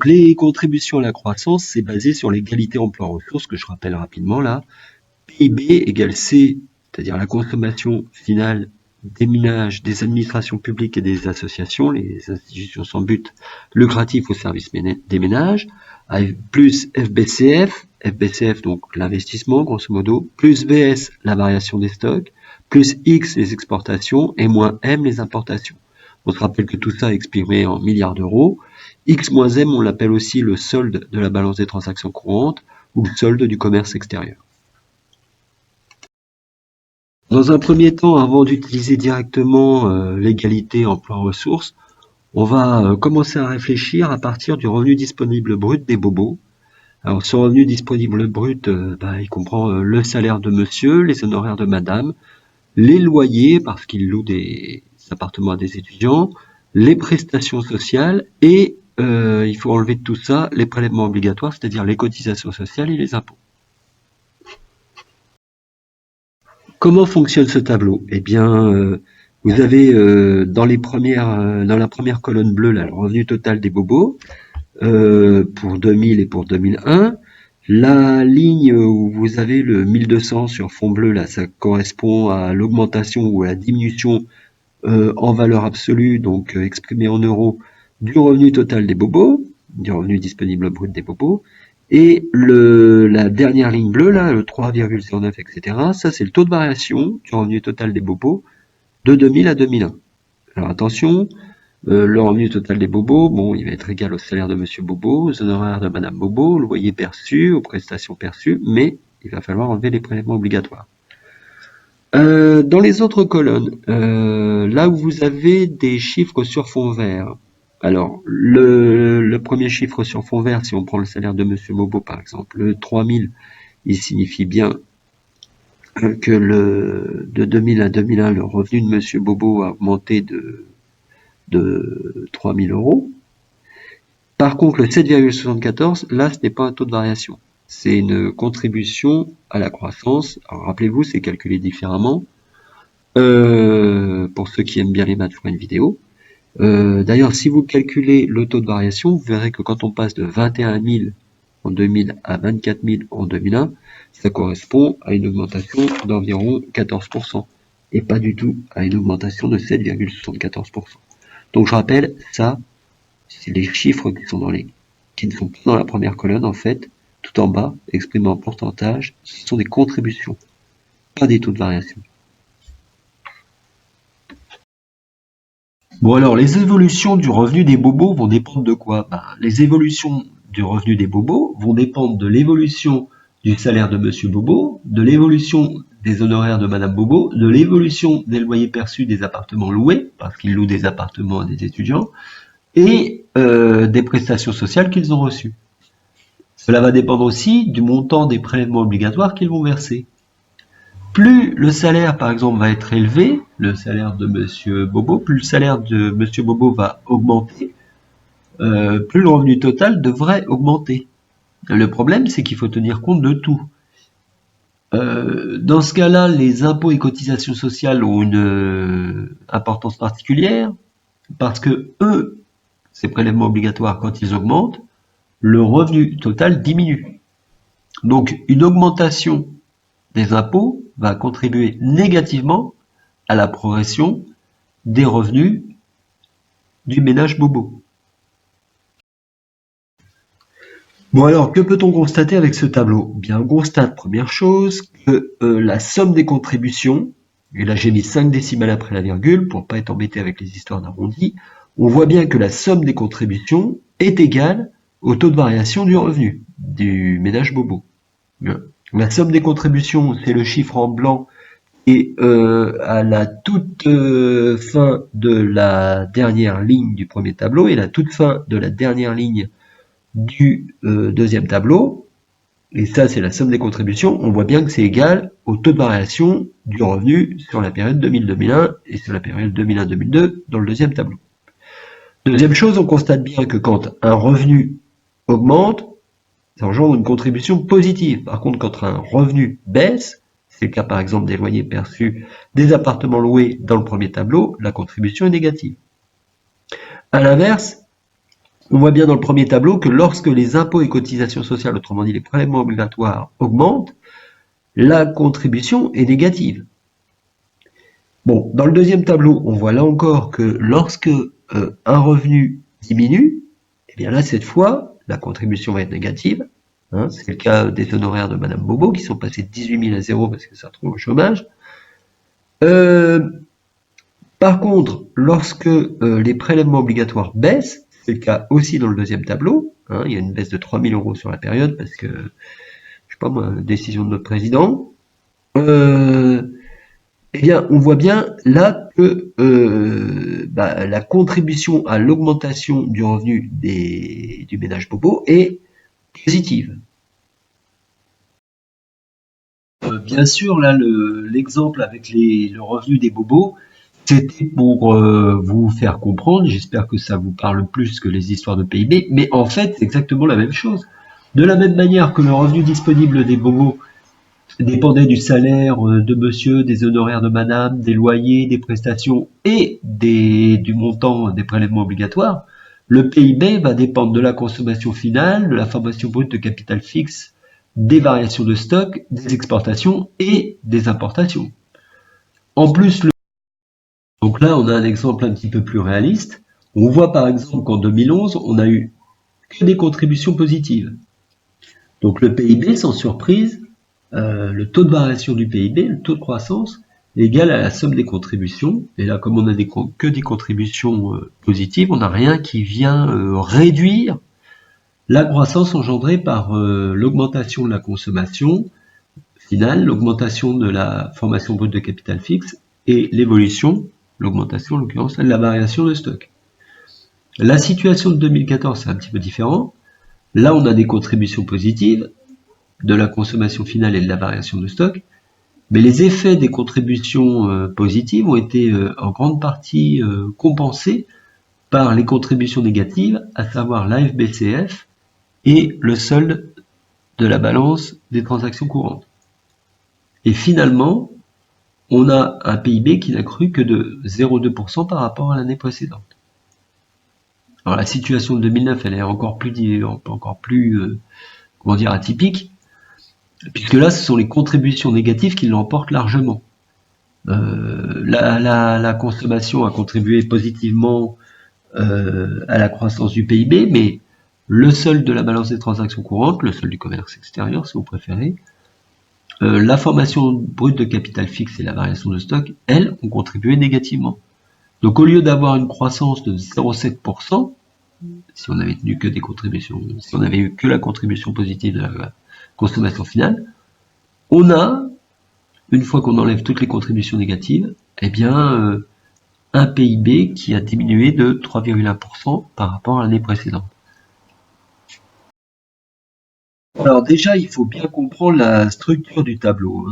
les contributions à la croissance, c'est basé sur l'égalité emploi-ressources, que je rappelle rapidement là. PIB égale C, c'est-à-dire la consommation finale des ménages, des administrations publiques et des associations, les institutions sans but lucratif au service des ménages, plus FBCF donc l'investissement grosso modo, plus VS la variation des stocks, plus X les exportations et moins M les importations. On se rappelle que tout ça est exprimé en milliards d'euros. X moins M, on l'appelle aussi le solde de la balance des transactions courantes ou le solde du commerce extérieur. Dans un premier temps, avant d'utiliser directement l'égalité emploi-ressources, on va commencer à réfléchir à partir du revenu disponible brut des bobos. Alors ce revenu disponible brut, il comprend le salaire de monsieur, les honoraires de madame, les loyers parce qu'ils louent des appartements à des étudiants, les prestations sociales et il faut enlever de tout ça les prélèvements obligatoires, c'est-à-dire les cotisations sociales et les impôts. Comment fonctionne ce tableau? Eh bien, vous avez dans la première colonne bleue là, le revenu total des bobos pour 2000 et pour 2001. La ligne où vous avez le 1200 sur fond bleu, là, ça correspond à l'augmentation ou à la diminution en valeur absolue, donc exprimée en euros, du revenu total des bobos, du revenu disponible brut des bobos. Et la dernière ligne bleue, là, le 3,09, etc., ça c'est le taux de variation du revenu total des bobos de 2000 à 2001. Alors attention, le revenu total des bobos, bon, il va être égal au salaire de monsieur Bobo, aux honoraires de madame Bobo, au loyer perçu, aux prestations perçues, mais il va falloir enlever les prélèvements obligatoires. Dans les autres colonnes, là où vous avez des chiffres sur fond vert, alors le premier chiffre sur fond vert, si on prend le salaire de monsieur Bobo par exemple, le 3000, il signifie bien que de 2000 à 2001, le revenu de monsieur Bobo a augmenté de 3000 euros. Par contre, le 7,74, là, ce n'est pas un taux de variation. C'est une contribution à la croissance. Alors, rappelez-vous, c'est calculé différemment. Pour ceux qui aiment bien les maths, je ferai une vidéo. D'ailleurs, si vous calculez le taux de variation, vous verrez que quand on passe de 21 000 en 2000 à 24 000 en 2001, ça correspond à une augmentation d'environ 14%, et pas du tout à une augmentation de 7,74%. Donc je rappelle, ça, c'est les chiffres qui ne sont pas dans la première colonne, en fait, tout en bas, exprimés en pourcentage, ce sont des contributions, pas des taux de variation. Bon alors, les évolutions du revenu des bobos vont dépendre de quoi? Les évolutions du revenu des bobos vont dépendre de l'évolution du salaire de monsieur Bobo, de l'évolution des honoraires de madame Bobo, de l'évolution des loyers perçus des appartements loués, parce qu'ils louent des appartements à des étudiants, et des prestations sociales qu'ils ont reçues. Cela va dépendre aussi du montant des prélèvements obligatoires qu'ils vont verser. Plus le salaire, par exemple, va être élevé, le salaire de monsieur Bobo, plus le salaire de monsieur Bobo va augmenter, plus le revenu total devrait augmenter. Le problème, c'est qu'il faut tenir compte de tout. Dans ce cas-là, les impôts et cotisations sociales ont une importance particulière, parce que eux, ces prélèvements obligatoires, quand ils augmentent, le revenu total diminue. Donc, une augmentation des impôts va contribuer négativement à la progression des revenus du ménage Bobo. Bon alors, que peut-on constater avec ce tableau? Bien, on constate, première chose, que la somme des contributions, et là j'ai mis 5 décimales après la virgule pour pas être embêté avec les histoires d'arrondi, on voit bien que la somme des contributions est égale au taux de variation du revenu du ménage Bobo. La somme des contributions, c'est le chiffre en blanc, et à la toute fin de la dernière ligne du premier tableau et la toute fin de la dernière ligne du deuxième tableau, et ça c'est la somme des contributions, on voit bien que c'est égal au taux de variation du revenu sur la période 2000-2001 et sur la période 2001-2002 dans le deuxième tableau. Deuxième chose, on constate bien que quand un revenu augmente, ça engendre une contribution positive. Par contre, quand un revenu baisse, c'est le cas par exemple des loyers perçus des appartements loués dans le premier tableau, la contribution est négative. À l'inverse, on voit bien dans le premier tableau que lorsque les impôts et cotisations sociales, autrement dit les prélèvements obligatoires, augmentent, la contribution est négative. Bon, dans le deuxième tableau, on voit là encore que lorsque un revenu diminue, eh bien là, cette fois, la contribution va être négative. Hein, c'est le cas des honoraires de Madame Bobo, qui sont passés de 18 000 à 0 parce que ça retrouve au chômage. Par contre, lorsque les prélèvements obligatoires baissent, c'est le cas aussi dans le deuxième tableau, hein, il y a une baisse de 3 000 € sur la période parce que, je sais pas moi, décision de notre président, eh bien, on voit bien là que la contribution à l'augmentation du revenu du ménage bobo est positive. Bien sûr, là, l'exemple avec le revenu des bobos, c'était pour vous faire comprendre, j'espère que ça vous parle plus que les histoires de PIB, mais en fait, c'est exactement la même chose. De la même manière que le revenu disponible des bobos dépendait du salaire de monsieur, des honoraires de madame, des loyers, des prestations et du montant des prélèvements obligatoires, le PIB va dépendre de la consommation finale, de la formation brute de capital fixe, des variations de stock, des exportations et des importations. En plus, donc là, on a un exemple un petit peu plus réaliste. On voit par exemple qu'en 2011, on a eu que des contributions positives. Donc le PIB, sans surprise, le taux de variation du PIB, le taux de croissance, est égal à la somme des contributions. Et là, comme on a que des contributions positives, on n'a rien qui vient réduire la croissance engendrée par l'augmentation de la consommation finale, l'augmentation de la formation brute de capital fixe et l'évolution, l'augmentation en l'occurrence, de la variation de stock. La situation de 2014, c'est un petit peu différent. Là, on a des contributions positives de la consommation finale et de la variation de stock, mais les effets des contributions positives ont été en grande partie compensés par les contributions négatives, à savoir l'AFBCF et le solde de la balance des transactions courantes. Et finalement, on a un PIB qui n'a cru que de 0,2% par rapport à l'année précédente. Alors la situation de 2009, elle est encore plus atypique, puisque là, ce sont les contributions négatives qui l'emportent largement. La consommation a contribué positivement à la croissance du PIB, mais le solde de la balance des transactions courantes, le solde du commerce extérieur, si vous préférez, la formation brute de capital fixe et la variation de stock, elles, ont contribué négativement. Donc au lieu d'avoir une croissance de 0,7%, si on avait tenu que des contributions, si on avait eu que la contribution positive de la consommation finale, on a, une fois qu'on enlève toutes les contributions négatives, eh bien, un PIB qui a diminué de 3,1% par rapport à l'année précédente. Alors déjà, il faut bien comprendre la structure du tableau.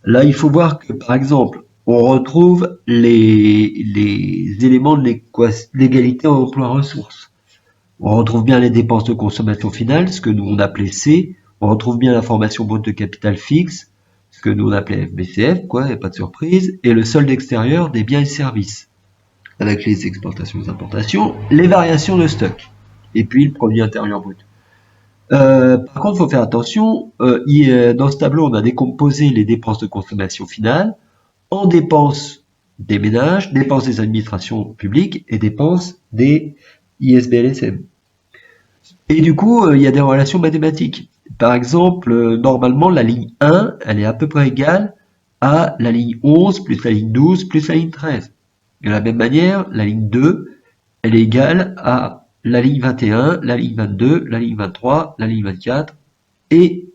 Là, il faut voir que, par exemple, on retrouve les éléments de l'égalité en emploi-ressources. On retrouve bien les dépenses de consommation finale, ce que nous on appelait C. On retrouve bien la formation brute de capital fixe, ce que nous on appelait FBCF, quoi, il n'y a pas de surprise, et le solde extérieur des biens et services, avec les exportations et les importations, les variations de stock, et puis le produit intérieur brut. Par contre, il faut faire attention, dans ce tableau, on a décomposé les dépenses de consommation finale en dépenses des ménages, dépenses des administrations publiques et dépenses des ISBLSM. Et du coup, il y a des relations mathématiques. Par exemple, normalement, la ligne 1, elle est à peu près égale à la ligne 11 plus la ligne 12 plus la ligne 13. De la même manière, la ligne 2, elle est égale à la ligne 21, la ligne 22, la ligne 23, la ligne 24 et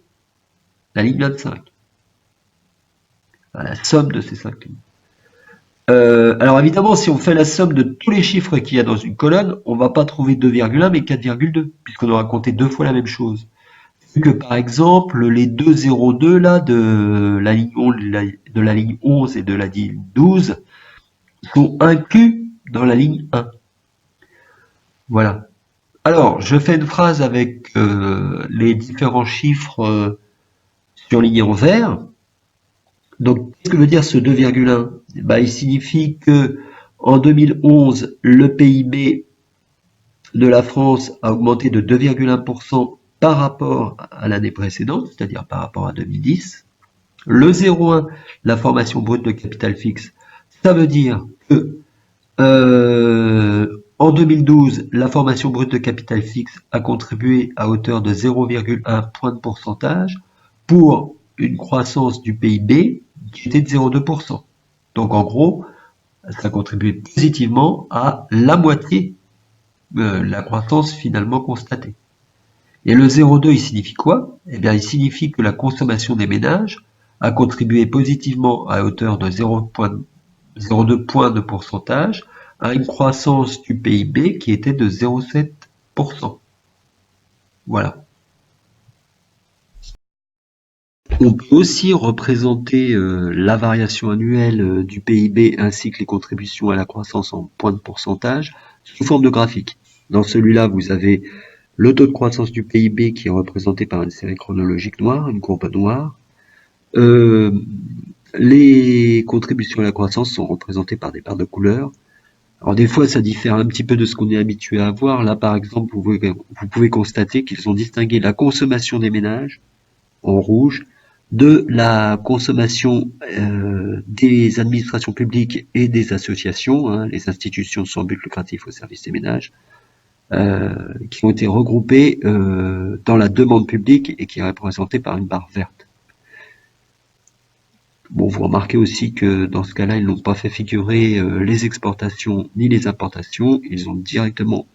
la ligne 25. Enfin, la somme de ces 5 lignes. Alors évidemment, si on fait la somme de tous les chiffres qu'il y a dans une colonne, on va pas trouver 2,1 mais 4,2, puisqu'on aura compté deux fois la même chose. Vu que par exemple, les 2,02 là de la ligne 11 et de la ligne 12 sont inclus dans la ligne 1. Voilà. Alors, je fais une phrase avec les différents chiffres surlignés en vert. Donc, qu'est-ce que veut dire ce 2,1 ? Il signifie que en 2011, le PIB de la France a augmenté de 2,1% par rapport à l'année précédente, c'est-à-dire par rapport à 2010. Le 0,1, la formation brute de capital fixe, ça veut dire que en 2012, la formation brute de capital fixe a contribué à hauteur de 0,1 point de pourcentage pour une croissance du PIB qui était de 0,2%. Donc en gros, ça a contribué positivement à la moitié de la croissance finalement constatée. Et le 0,2, il signifie quoi? Eh bien, il signifie que la consommation des ménages a contribué positivement à hauteur de 0,2 points de pourcentage à une croissance du PIB qui était de 0,7%. Voilà. On peut aussi représenter la variation annuelle du PIB ainsi que les contributions à la croissance en points de pourcentage sous forme de graphique. Dans celui-là, vous avez le taux de croissance du PIB qui est représenté par une série chronologique noire, une courbe noire. Les contributions à la croissance sont représentées par des barres de couleurs. Alors des fois, ça diffère un petit peu de ce qu'on est habitué à voir. Là, par exemple, vous pouvez constater qu'ils ont distingué la consommation des ménages, en rouge, de la consommation des administrations publiques et des associations, hein, les institutions sans but lucratif au service des ménages, qui ont été regroupées dans la demande publique et qui est représentée par une barre verte. Bon, vous remarquez aussi que dans ce cas-là, ils n'ont pas fait figurer les exportations ni les importations, ils ont directement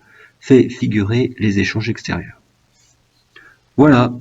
fait figurer les échanges extérieurs. Voilà.